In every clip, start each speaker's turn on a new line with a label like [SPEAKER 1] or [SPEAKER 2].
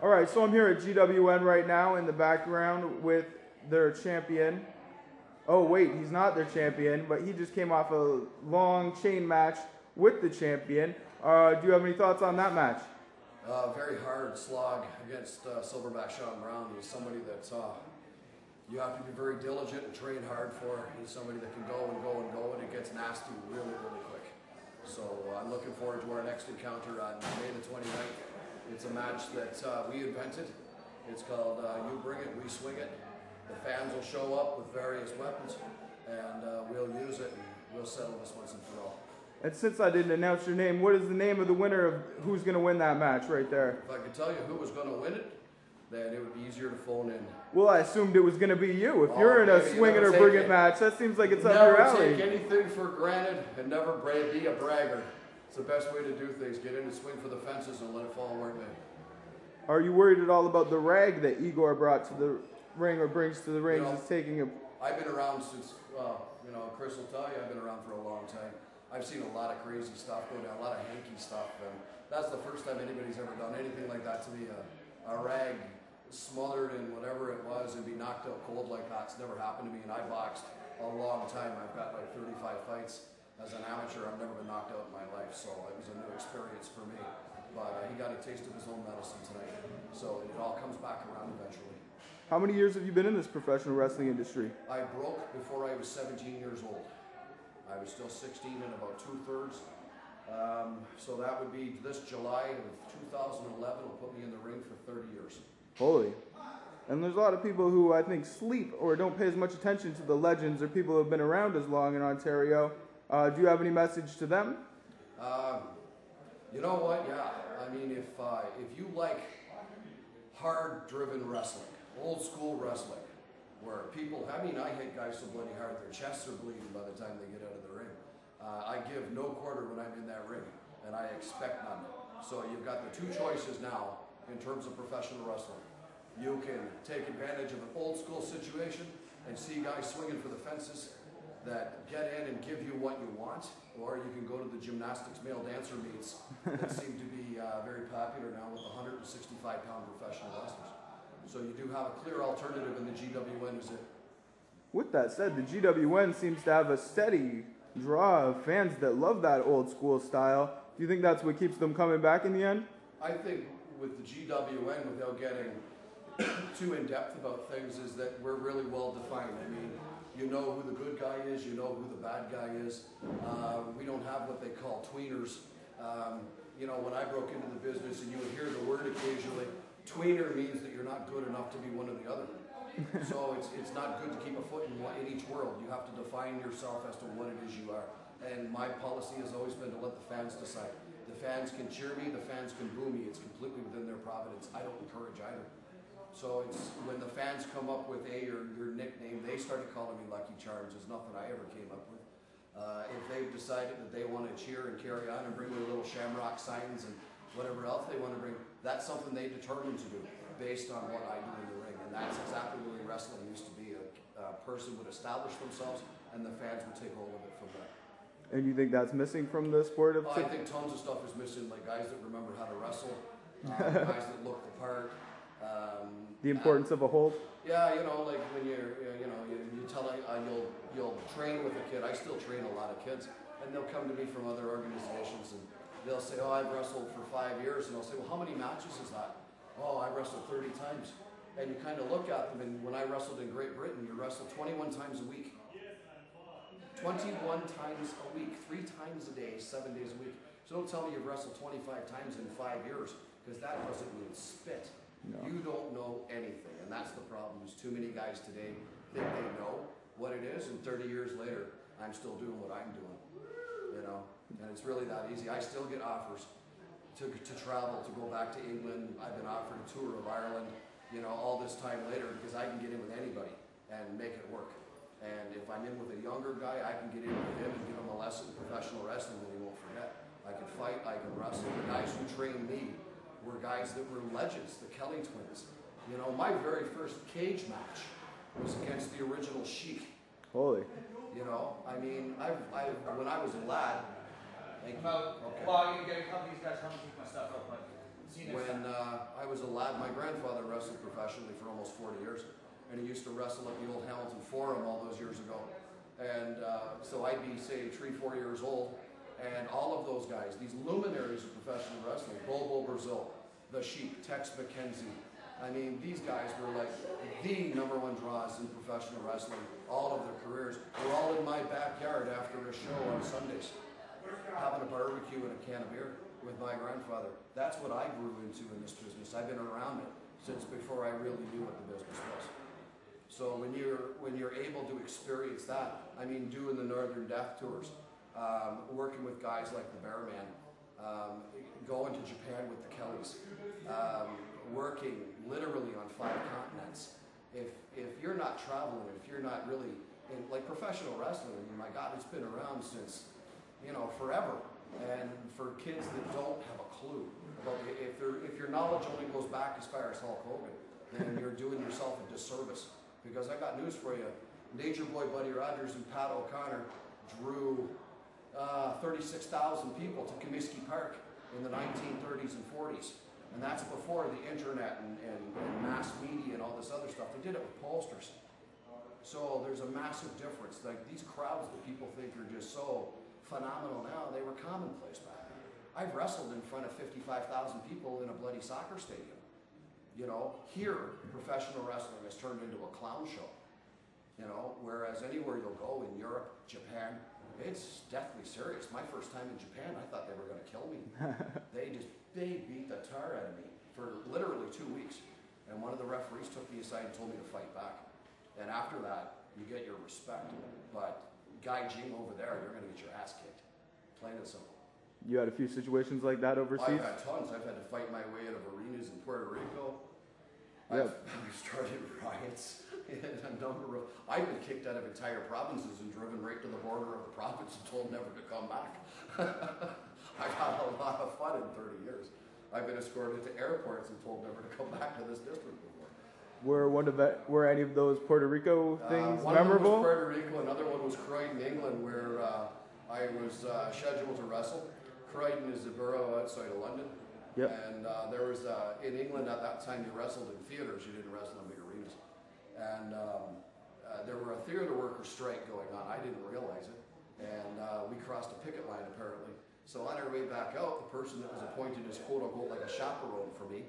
[SPEAKER 1] All right, so I'm here at GWN right now in the background with their champion. Oh, wait, he's not their champion, but he just came off a long chain match with the champion. Do you have any thoughts on that match?
[SPEAKER 2] Very hard slog against SILVERBACK Shaun Brown. He's somebody that you have to be very diligent and train hard for. He's somebody that can go and go and go, and it gets nasty really, really quick. So I'm looking forward to our next encounter on May the 29th. It's a match that we invented. It's called You Bring It, We Swing It. The fans will show up with various weapons, and we'll use it, and we'll settle this once and for all.
[SPEAKER 1] And since I didn't announce your name, what is the name of the winner of who's going to win that match right there?
[SPEAKER 2] If I could tell you who was going to win it, then it would be easier to phone in.
[SPEAKER 1] Well, I assumed it was going to be you. If you're in a swing it or bring it match, that seems like it's up your alley.
[SPEAKER 2] Never take anything for granted, and never be a bragger. It's the best way to do things. Get in and swing for the fences and let it fall where it may.
[SPEAKER 1] Are you worried at all about the rag that Igor brought to the ring or brings to the ring? Is taking a...
[SPEAKER 2] I've been around since, Chris will tell you, I've been around for a long time. I've seen a lot of crazy stuff go down, a lot of hanky stuff, and that's the first time anybody's ever done anything like that to me. A rag smothered in whatever it was and be knocked out cold like that. It's never happened to me, and I boxed a long time. I've got like 35 fights. As an amateur, I've never been knocked out in my life, so it was a new experience for me. But he got a taste of his own medicine tonight, so it all comes back around eventually.
[SPEAKER 1] How many years have you been in this professional wrestling industry?
[SPEAKER 2] I broke before I was 17 years old. I was still 16 and about 2/3. So that would be this July of 2011 will put me in the ring for 30 years.
[SPEAKER 1] Holy. And there's a lot of people who I think sleep or don't pay as much attention to the legends or people who have been around as long in Ontario. Do you have any message to them?
[SPEAKER 2] You know what? Yeah. I mean, if you like hard-driven wrestling, old school wrestling, where people, I hit guys so bloody hard their chests are bleeding by the time they get out of the ring. I give no quarter when I'm in that ring, and I expect none. So you've got the two choices now in terms of professional wrestling. You can take advantage of an old school situation and see guys swinging for the fences that get in and give you what you want, or you can go to the gymnastics male dancer meets that seem to be very popular now with 165-pound professional wrestlers. So you do have a clear alternative in the GWN.
[SPEAKER 1] With that said, the GWN seems to have a steady draw of fans that love that old school style. Do you think that's what keeps them coming back in the end?
[SPEAKER 2] I think with the GWN, without getting too in-depth about things, is that we're really well defined. I mean, you know who the good guy is, you know who the bad guy is. We don't have what they call tweeners. When I broke into the business, and you would hear the word occasionally, tweener means that you're not good enough to be one or the other. So it's not good to keep a foot in each world. You have to define yourself as to what it is you are. And my policy has always been to let the fans decide. The fans can cheer me, the fans can boo me. It's completely within their providence. I don't encourage either. So it's when the fans come up with your nickname, they started calling me Lucky Charms. There's nothing I ever came up with. If they've decided that they want to cheer and carry on and bring me little shamrock signs and whatever else they want to bring, that's something they determined to do based on what I do in the ring. And that's exactly the way wrestling used to be. A person would establish themselves and the fans would take hold of it from there.
[SPEAKER 1] And you think that's missing from the sport of...
[SPEAKER 2] I think tons of stuff is missing, like guys that remember how to wrestle, guys that look the part.
[SPEAKER 1] The importance of a hold?
[SPEAKER 2] Yeah, like when you tell you'll train with a kid. I still train a lot of kids, and they'll come to me from other organizations, and they'll say, "Oh, I've wrestled for 5 years," and I'll say, "Well, how many matches is that?" "Oh, I wrestled 30 times." And you kind of look at them, and when I wrestled in Great Britain, you wrestled 21 times a week. 21 times a week, 3 times a day, 7 days a week. So don't tell me you've wrestled 25 times in 5 years, because that doesn't mean spit. No. You don't know anything, and that's the problem. There's too many guys today think they know what it is, and 30 years later, I'm still doing what I'm doing, and it's really that easy. I still get offers to travel, to go back to England. I've been offered a tour of Ireland, all this time later, because I can get in with anybody and make it work. And if I'm in with a younger guy, I can get in with him and give him a lesson in professional wrestling that he won't forget. I can fight, I can wrestle. The guys who trained me were guys that were legends, the Kelly twins. My very first cage match was against the original Sheik.
[SPEAKER 1] Holy.
[SPEAKER 2] When I was a lad, thank you.
[SPEAKER 3] Okay. Well, you're going to come these guys home and keep my stuff up.
[SPEAKER 2] When I was a lad, my grandfather wrestled professionally for almost 40 years, and he used to wrestle at the old Hamilton Forum all those years ago. And so I'd be, say, 3-4 years old, and all of those guys, these luminaries of professional wrestling, Bobo Brazil, The Sheik, Tex McKenzie, I mean, these guys were like the #1 draws in professional wrestling, all of their careers. We're all in my backyard after a show on Sundays, having a barbecue and a can of beer with my grandfather. That's what I grew into in this business. I've been around it since before I really knew what the business was. So when you're able to experience that, I mean, doing the Northern Death tours, working with guys like the Bearman, going to Japan with the Kellys, working literally on 5 continents. If you're not traveling, if you're not really in, like professional wrestling, I mean, my God, it's been around since, forever. And for kids that don't have a clue about if your knowledge only goes back as far as Hulk Hogan, then you're doing yourself a disservice. Because I got news for you, Nature Boy Buddy Rogers and Pat O'Connor drew 36,000 people to Comiskey Park in the 1930s and 40s. And that's before the internet and mass media and all this other stuff. They did it with posters. So there's a massive difference. Like these crowds that people think are just so phenomenal now, they were commonplace back then. I've wrestled in front of 55,000 people in a bloody soccer stadium. Here, professional wrestling has turned into a clown show. Whereas anywhere you'll go in Europe, Japan, it's deathly serious. My first time in Japan, I thought they were going to kill me. They beat the tar out of me for literally 2 weeks. And one of the referees took me aside and told me to fight back. And after that, you get your respect. But Guy Jing over there, you're going to get your ass kicked. Plain and simple.
[SPEAKER 1] You had a few situations like that overseas?
[SPEAKER 2] I've had tons. I've had to fight my way out of arenas in Puerto Rico.
[SPEAKER 1] Yep.
[SPEAKER 2] I've started riots in a number of... I've been kicked out of entire provinces and driven right to the border of the province and told never to come back. I've had a lot of fun in 30 years. I've been escorted to airports and told never to come back to this district before.
[SPEAKER 1] Were any of those Puerto Rico things
[SPEAKER 2] one
[SPEAKER 1] memorable?
[SPEAKER 2] One was Puerto Rico, another one was Croydon, England, where I was scheduled to wrestle. Croydon is a borough outside of London.
[SPEAKER 1] Yep.
[SPEAKER 2] And there was, in England at that time, you wrestled in theaters, you didn't wrestle in big arenas. And there were a theater worker strike going on. I didn't realize it. And we crossed a picket line, apparently. So on our way back out, the person that was appointed as quote-unquote like a chaperone for me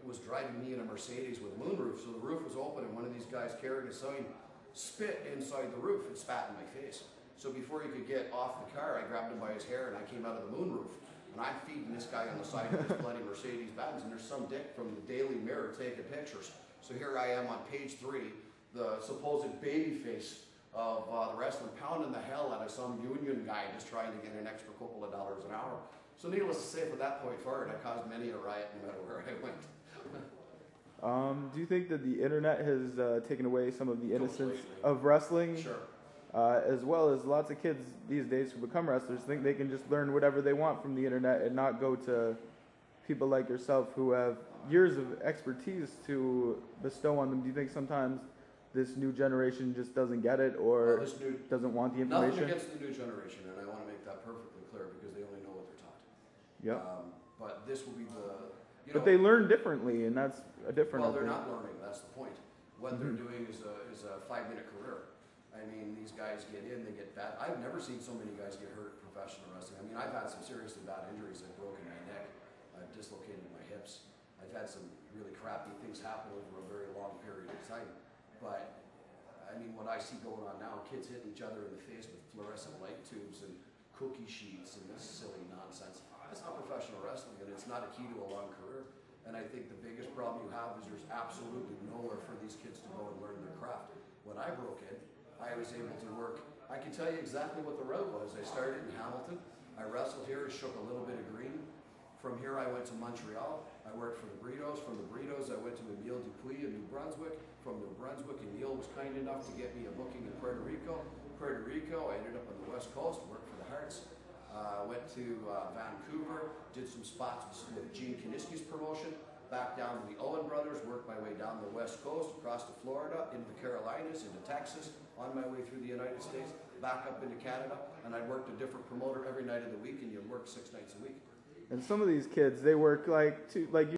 [SPEAKER 2] was driving me in a Mercedes with a moonroof. So the roof was open, and one of these guys carrying a sign spit inside the roof and spat in my face. So before he could get off the car, I grabbed him by his hair, and I came out of the moonroof. And I'm feeding this guy on the side of his bloody Mercedes-Benz, and there's some dick from the Daily Mirror taking pictures. So here I am on page 3, the supposed baby face of the wrestling, pounding the hell out of some union guy just trying to get an extra couple of dollars an hour. So needless to say, from that point forward, I caused many a riot no matter where I went.
[SPEAKER 1] Do you think that the internet has taken away some of the innocence
[SPEAKER 2] Completely.
[SPEAKER 1] of wrestling?
[SPEAKER 2] Sure.
[SPEAKER 1] As well as lots of kids these days who become wrestlers think they can just learn whatever they want from the internet and not go to people like yourself who have years of expertise to bestow on them. Do you think sometimes this new generation just doesn't get it or doesn't want the information?
[SPEAKER 2] Nothing against the new generation, and I want to make that perfectly clear because they only know what they're taught.
[SPEAKER 1] Yep.
[SPEAKER 2] But this will be the...
[SPEAKER 1] But they learn differently, and that's a different...
[SPEAKER 2] Well, they're not learning. That's the point. What they're doing is a 5-minute career. I mean, these guys get in, they get bad. I've never seen so many guys get hurt in professional wrestling. I mean, I've had some seriously bad injuries. I've broken my neck. I've dislocated my hips. I've had some really crappy things happen over a very long period of time. But, I mean, what I see going on now, kids hitting each other in the face with fluorescent light tubes and cookie sheets and this silly nonsense. It's not professional wrestling, and it's not a key to a long career. And I think the biggest problem you have is there's absolutely nowhere for these kids to go and learn their craft. When I broke in, I was able to work. I can tell you exactly what the route was. I started in Hamilton. I wrestled here, shook a little bit of green. From here, I went to Montreal. I worked for the Burritos. From the Burritos, I went to Emile Dupuis in New Brunswick. From New Brunswick, Emile was kind enough to get me a booking in Puerto Rico. Puerto Rico, I ended up on the West Coast, worked for the Hearts. Went to Vancouver, did some spots with Gene Kiniski's promotion. Back down to the Owen Brothers, worked my way down the West Coast, across to Florida, into the Carolinas, into Texas, on my way through the United States, back up into Canada, and I worked a different promoter every night of the week, and you work 6 nights a week.
[SPEAKER 1] And some of these kids, they work like